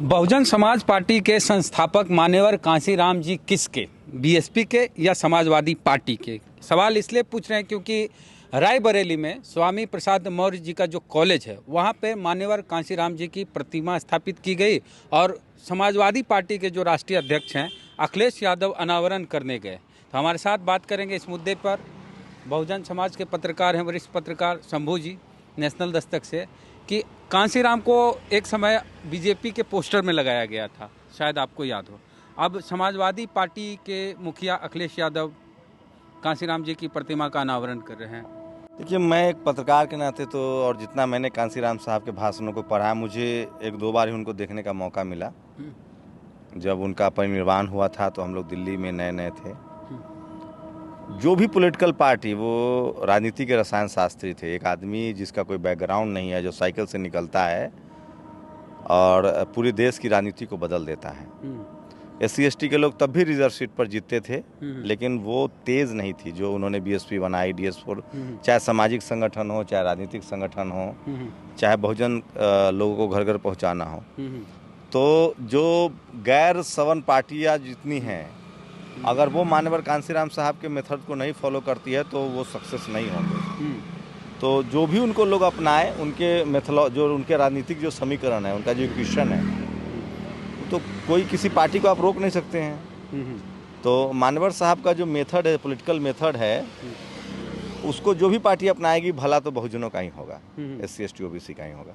Bahujan Samaj party के संस्थापक मान्यवर कांशीराम जी किसके, बीएसपी के या समाजवादी पार्टी के? सवाल इसलिए पूछ रहे हैं क्योंकि रायबरेली में स्वामी प्रसाद मौर्य जी का जो कॉलेज है वहाँ पे मान्यवर कांशीराम जी की प्रतिमा स्थापित की गई और समाजवादी पार्टी के जो राष्ट्रीय अध्यक्ष हैं अखिलेश यादव अनावरण करने गए। तो हमारे साथ बात करेंगे इस मुद्दे पर बहुजन समाज के पत्रकार हैं, वरिष्ठ पत्रकार शंभू जी, नेशनल दस्तक से, कि कांशीराम को एक समय बीजेपी के पोस्टर में लगाया गया था, शायद आपको याद हो। अब समाजवादी पार्टी के मुखिया अखिलेश यादव कांशीराम जी की प्रतिमा का अनावरण कर रहे हैं। देखिए, मैं एक पत्रकार के नाते तो और जितना मैंने कांशीराम साहब के भाषणों को पढ़ा, मुझे एक दो बार ही उनको देखने का मौका मिला। जब उनका परिनिर्वाण हुआ था तो हम लोग दिल्ली में नए नए थे। जो भी पॉलिटिकल पार्टी, वो राजनीति के रसायन शास्त्री थे। एक आदमी जिसका कोई बैकग्राउंड नहीं है, जो साइकिल से निकलता है और पूरे देश की राजनीति को बदल देता है। SC/ST के लोग तब भी रिजर्व सीट पर जीतते थे, लेकिन वो तेज नहीं थी जो उन्होंने BSP बनाई, DS4, चाहे सामाजिक संगठन हो, चाहे राजनीतिक संगठन हो, चाहे बहुजन लोगों को घर घर पहुंचाना हो। तो जो गैर सवन पार्टियां जितनी हैं, अगर वो मान्यवर कांशीराम साहब के मेथड को नहीं फॉलो करती है तो वो सक्सेस नहीं होंगे। तो जो भी उनको लोग अपनाए, उनके मेथड, जो उनके राजनीतिक जो समीकरण है, उनका जो इक्वेशन है, तो कोई किसी पार्टी को आप रोक नहीं सकते हैं। तो मान्यवर साहब का जो मेथड है, पॉलिटिकल मेथड है, उसको जो भी पार्टी अपनाएगी भला तो बहुजनों का ही होगा, SC/ST OBC का ही होगा।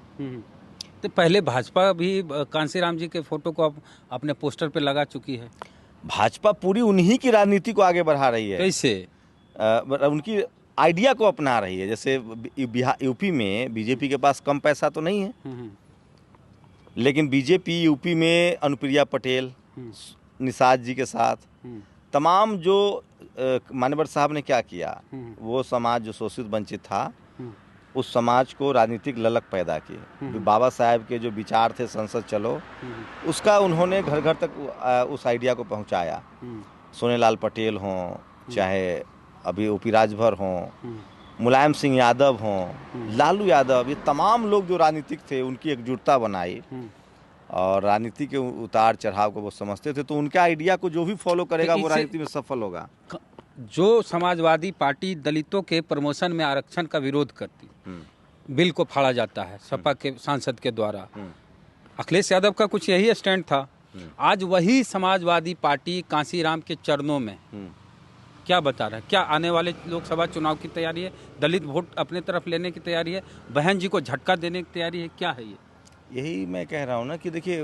तो पहले भाजपा भी कांशीराम जी के फोटो को अपने पोस्टर पे लगा चुकी है। भाजपा पूरी उन्हीं की राजनीति को आगे बढ़ा रही है। कैसे? उनकी आइडिया को अपना रही है। जैसे यूपी में बीजेपी के पास कम पैसा तो नहीं है, लेकिन बीजेपी यूपी में अनुप्रिया पटेल, निषाद जी के साथ तमाम जो मान्यवर साहब ने क्या किया, वो समाज जो शोषित वंचित था, उस समाज को राजनीतिक ललक पैदा की। बाबा साहब के जो विचार थे, संसद चलो, उसका उन्होंने घर घर तक उस आइडिया को पहुंचाया। सोनेलाल पटेल हों, चाहे अभी OP राजभर हों, मुलायम सिंह यादव हों, लालू यादव, ये तमाम लोग जो राजनीतिक थे, उनकी एकजुटता बनाई और राजनीति के उतार चढ़ाव को वो समझते थे। तो उनके आइडिया को जो भी फॉलो करेगा वो राजनीति में सफल होगा। जो समाजवादी पार्टी दलितों के प्रमोशन में आरक्षण का विरोध करती, बिल को फाड़ा जाता है सपा के सांसद के द्वारा, अखिलेश यादव का कुछ यही स्टैंड था। आज वही समाजवादी पार्टी कांशीराम के चरणों में क्या बता रहा है? क्या आने वाले लोकसभा चुनाव की तैयारी है? दलित वोट अपने तरफ लेने की तैयारी है? बहन जी को झटका देने की तैयारी है? क्या है ये? यही मैं कह रहा हूँ ना कि देखिए,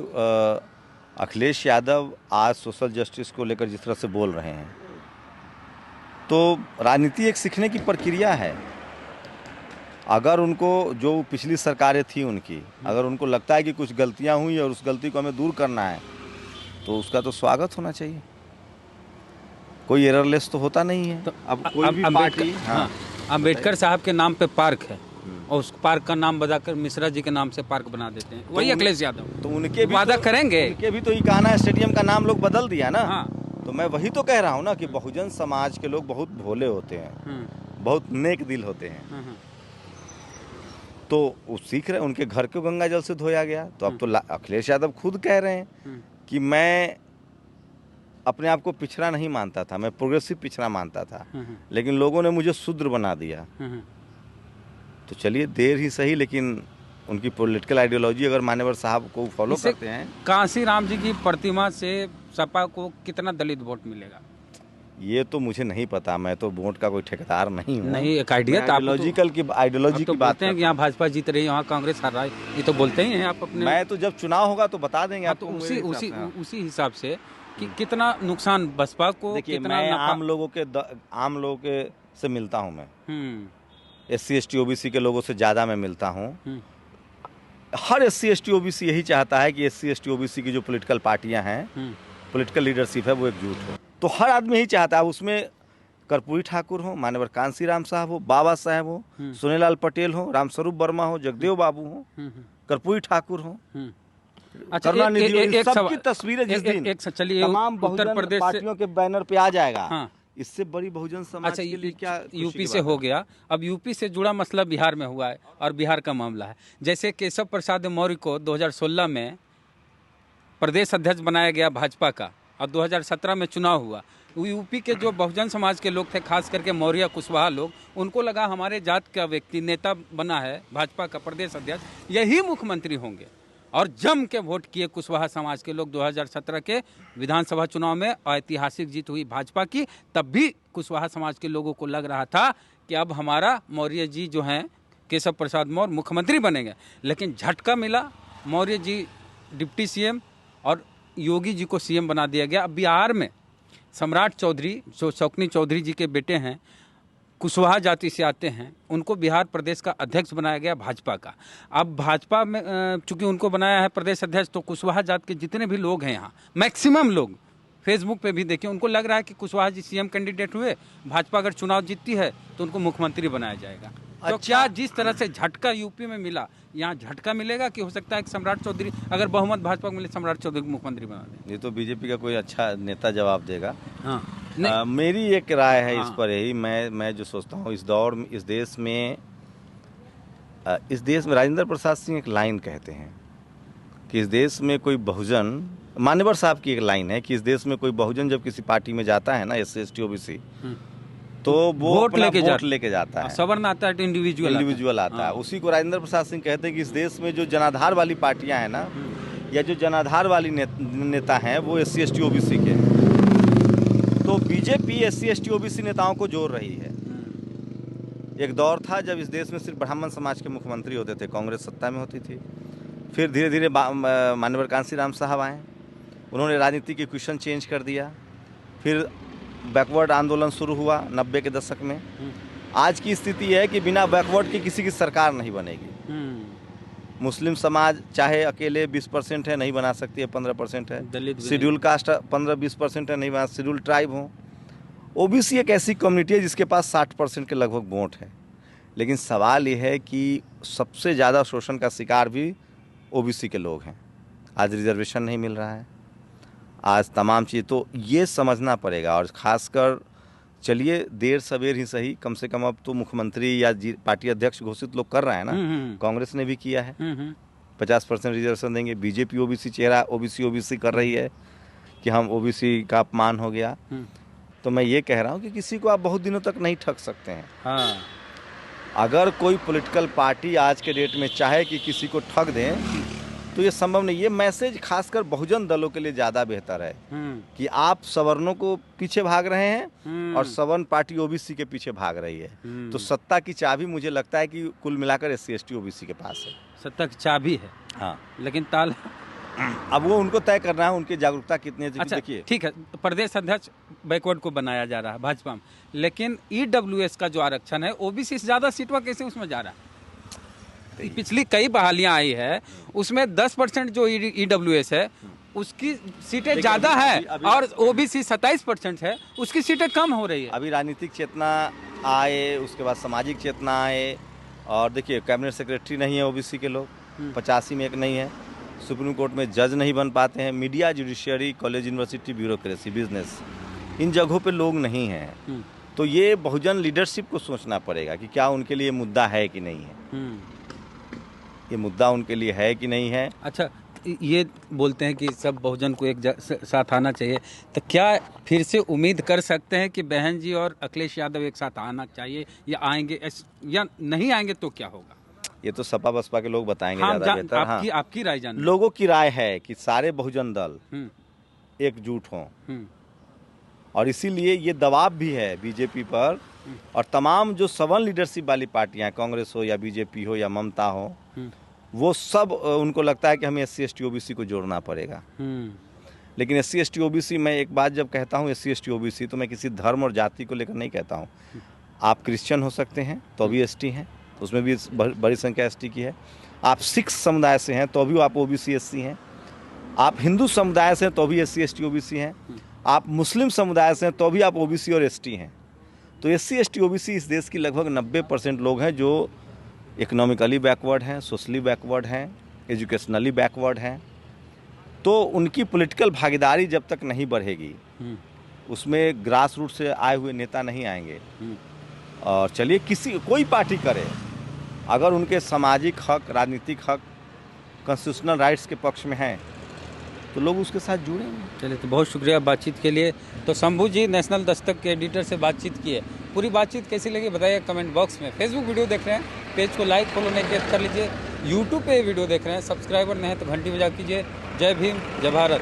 अखिलेश यादव आज सोशल जस्टिस को लेकर जिस तरह से बोल रहे हैं, तो राजनीति एक सीखने की प्रक्रिया है। अगर उनको, जो पिछली सरकारें थी उनकी, अगर उनको लगता है कि कुछ गलतियां हुई और उस गलती को हमें दूर करना है, तो उसका तो स्वागत होना चाहिए। कोई एररलेस तो होता नहीं है। तो अब कोई भी पार्टी, अम्बेडकर साहब के नाम पे पार्क है और उस पार्क का नाम बदलकर मिश्रा जी के नाम से पार्क बना देते हैं, वही अखिलेश यादव। तो उनके भी वादा करेंगे, उनके भी तो ये कहना है, स्टेडियम का नाम लोग बदल दिया ना। तो मैं वही तो कह रहा हूँ ना कि बहुजन समाज के लोग बहुत भोले होते हैं, बहुत नेक दिल होते हैं। तो वो सीख रहे हैं, उनके घर को गंगा जल से धोया गया। तो अब तो अखिलेश यादव खुद कह रहे हैं कि मैं अपने आप को पिछड़ा नहीं मानता था, मैं प्रोग्रेसिव पिछड़ा मानता था, लेकिन लोगों ने मुझे शूद्र बना दिया। तो चलिए, देर ही सही, लेकिन उनकी पॉलिटिकल आइडियोलॉजी अगर मान्यवर साहब को फॉलो करते हैं। कांशीराम जी की प्रतिमा से सपा को कितना दलित वोट मिलेगा, ये तो मुझे नहीं पता। मैं तो वोट का कोई ठेकेदार नहीं हूँ। नहीं, एक आइडिया आइडियोलॉजी की बात हैं कि यहाँ भाजपा जीत रही है, यहाँ कांग्रेस हार रहा है, ये तो बोलते ही हैं आप अपने। मैं तो जब चुनाव होगा तो बता देंगे आप। तो उसी हिसाब से कि कितना नुकसान बसपा को, कितना मैं आम लोगों के से मिलता हूँ। मैं SC/ST OBC के लोगों से ज्यादा मैं मिलता हूँ। हर SC/ST OBC यही चाहता है कि SC/ST OBC की जो पॉलिटिकल पार्टियां हैं, पॉलिटिकल लीडरशिप है, वो एकजुट हो। तो हर आदमी यही चाहता है। उसमें कर्पूरी ठाकुर हो, मान्यवर कांशीराम साहब हो, बाबा साहब हो, सोनेलाल पटेल हो, रामस्वरूप वर्मा हो, जगदेव बाबू हो, कर्पूरी ठाकुर हो, अच्छा, सबकी तस्वीरें जिस दिन तमाम उत्तर प्रदेश पार्टियों के बैनर पे आ जाएगा, इससे बड़ी बहुजन समाज के लिए क्या यूपी से हो गया। अब यूपी से जुड़ा मसला बिहार में हुआ है और बिहार का मामला है। जैसे केशव प्रसाद मौर्य को 2016 में प्रदेश अध्यक्ष बनाया गया भाजपा का और 2017 में चुनाव हुआ, यूपी के जो बहुजन समाज के लोग थे, खास करके मौर्य कुशवाहा लोग, उनको लगा हमारे जात का व्यक्ति नेता बना है भाजपा का प्रदेश अध्यक्ष, यही मुख्यमंत्री होंगे। और जम के वोट किए कुशवाहा समाज के लोग। 2017 के विधानसभा चुनाव में ऐतिहासिक जीत हुई भाजपा की। तब भी कुशवाहा समाज के लोगों को लग रहा था कि अब हमारा मौर्य जी जो हैं केशव प्रसाद मौर्य मुख्यमंत्री बनेंगे, लेकिन झटका मिला, मौर्य जी डिप्टी सीएम और योगी जी को सीएम बना दिया गया। अब बिहार में सम्राट चौधरी जो शौकनी चौधरी जी के बेटे हैं, कुशवाहा जाति से आते हैं, उनको बिहार प्रदेश का अध्यक्ष बनाया गया भाजपा का। अब भाजपा में चूंकि उनको बनाया है प्रदेश अध्यक्ष, तो कुशवाहा जात के जितने भी लोग हैं यहाँ, मैक्सिमम लोग फेसबुक पे भी देखिए, उनको लग रहा है कि कुशवाहा जी सीएम कैंडिडेट हुए, भाजपा अगर चुनाव जीतती है तो उनको मुख्यमंत्री बनाया जाएगा। तो क्या जिस तरह से झटका यूपी में मिला, यहाँ झटका मिलेगा कि हो सकता है कि सम्राट चौधरी, अगर बहुमत भाजपा को मिले, सम्राट चौधरी को मुख्यमंत्री बना दे? ये तो बीजेपी का कोई अच्छा नेता जवाब देगा। हाँ, मेरी एक राय है इस पर यही, मैं जो सोचता हूँ इस दौर में, इस देश में राजेंद्र प्रसाद सिंह एक लाइन कहते हैं कि इस देश में कोई बहुजन, मान्यवर साहब की एक लाइन है कि इस देश में कोई बहुजन जब किसी पार्टी में जाता है ना, SC ST OBC, तो वो वोट लेके जाता है। सवर्ण आता है तो इंडिविजुअल आता है। उसी को राजेंद्र प्रसाद सिंह कहते हैं कि इस देश में जो जनाधार वाली पार्टियां हैं ना, या जो जनाधार वाली नेता हैं, वो SC ST OBC के हैं। तो बीजेपी SC ST OBC नेताओं को जोड़ रही है। एक दौर था जब इस देश में सिर्फ ब्राह्मण समाज के मुख्यमंत्री होते थे, कांग्रेस सत्ता में होती थी। फिर धीरे धीरे मान्यवर कांसीराम साहब आए, उन्होंने राजनीति की क्वेश्चन चेंज कर दिया। फिर बैकवर्ड आंदोलन शुरू हुआ 90 के दशक में। आज की स्थिति है कि बिना बैकवर्ड के किसी की सरकार नहीं बनेगी। मुस्लिम समाज चाहे अकेले 20% है, नहीं बना सकती है, 15% है। शेड्यूल कास्ट 15-20% है, नहीं बना। शेड्यूल ट्राइब हो। OBC एक ऐसी कम्युनिटी है जिसके पास 60% के लगभग वोट है। लेकिन सवाल ये है कि सबसे ज़्यादा शोषण का शिकार भी OBC के लोग हैं। आज रिजर्वेशन नहीं मिल रहा है, आज तमाम चीज़, तो ये समझना पड़ेगा। और ख़ासकर चलिए देर सवेर ही सही, कम से कम अब तो मुख्यमंत्री या पार्टी अध्यक्ष घोषित लोग कर रहे हैं ना। कांग्रेस ने भी किया है, 50% रिजर्वेशन देंगे। बीजेपी OBC चेहरा OBC कर रही है कि हम OBC का अपमान हो गया। तो मैं ये कह रहा हूँ कि किसी को आप बहुत दिनों तक नहीं ठग सकते हैं। हाँ। अगर कोई पॉलिटिकल पार्टी आज के डेट में चाहे कि किसी को ठग दें, तो ये संभव नहीं। ये मैसेज खासकर बहुजन दलों के लिए ज़्यादा बेहतर है कि आप सवर्णों को पीछे भाग रहे हैं और सवर्ण पार्टी OBC के पीछे भाग रही है। तो सत्ता की चाबी मुझे लगता है कि कुल मिलाकर SC ST OBC के पास है। सत्ता की चाबी है, हाँ, लेकिन ताला अब वो उनको तय करना है, उनकी जागरूकता कितनी है। अच्छा, देखिए, ठीक है, प्रदेश अध्यक्ष बैकवर्ड को बनाया जा रहा है भाजपा में, लेकिन EWS का जो आरक्षण है, OBC से ज़्यादा सीटवा कैसे उसमें जा रहा है? पिछली कई बहालियां आई है, उसमें 10% जो EWS है उसकी सीटें ज़्यादा है, और OBC 27% है, उसकी सीटें कम हो रही है। अभी राजनीतिक चेतना आए, उसके बाद सामाजिक चेतना आए। और देखिए, कैबिनेट सेक्रेटरी नहीं है OBC के लोग, 85 में एक नहीं है। सुप्रीम कोर्ट में जज नहीं बन पाते हैं। Media, judiciary, college, university, bureaucracy, business, इन जगहों पे लोग नहीं हैं। तो ये बहुजन लीडरशिप को सोचना पड़ेगा कि क्या उनके लिए मुद्दा है कि नहीं है। ये मुद्दा उनके लिए है कि नहीं है। अच्छा, ये बोलते हैं कि सब बहुजन को एक साथ आना चाहिए, तो क्या फिर से उम्मीद कर सकते हैं कि बहन जी और अखिलेश यादव एक साथ आना चाहिए, या आएंगे, या नहीं आएंगे तो क्या होगा? ये तो सपा बसपा के लोग बताएंगे, ज़्यादा बेहतर। आपकी राय जान। लोगों की राय है कि सारे बहुजन दल एकजुट हों, और इसीलिए ये दबाव भी है बीजेपी पर। और तमाम जो सवर्ण लीडरशिप वाली पार्टियां, कांग्रेस हो या बीजेपी हो या ममता हो, वो सब उनको लगता है कि हमें SC ST OBC को जोड़ना पड़ेगा। लेकिन SC ST OBC, मैं एक बात जब कहता हूँ SC ST OBC, तो मैं किसी धर्म और जाति को लेकर नहीं कहता हूँ। आप क्रिश्चियन हो सकते हैं तो भी ST हैं, उसमें भी बड़ी संख्या ST की है। आप सिख समुदाय से हैं तो भी आप OBC SC हैं। आप हिंदू समुदाय से हैं तो भी SC ST OBC हैं। आप मुस्लिम समुदाय से हैं तो भी आप OBC और ST हैं। तो SC ST OBC इस देश की लगभग 90% लोग हैं जो इकोनॉमिकली बैकवर्ड हैं, सोशली बैकवर्ड हैं, एजुकेशनली बैकवर्ड हैं। तो उनकी पॉलिटिकल भागीदारी जब तक नहीं बढ़ेगी, उसमें ग्रास रूट से आए हुए नेता नहीं आएंगे। और चलिए, कोई पार्टी करे, अगर उनके सामाजिक हक, राजनीतिक हक, कॉन्स्टिट्यूशनल राइट्स के पक्ष में हैं, तो लोग उसके साथ जुड़ेंगे। चलिए, तो बहुत शुक्रिया बातचीत के लिए। तो शंभू जी नेशनल दस्तक के एडिटर से बातचीत की है। पूरी बातचीत कैसी लगी बताइए कमेंट बॉक्स में। फेसबुक वीडियो देख रहे हैं, पेज को लाइक फॉलो नहीं किया कर लीजिए। यूट्यूब पे वीडियो देख रहे हैं, सब्सक्राइबर नहीं है तो घंटी बजा कीजिए। जय भीम, जय भारत।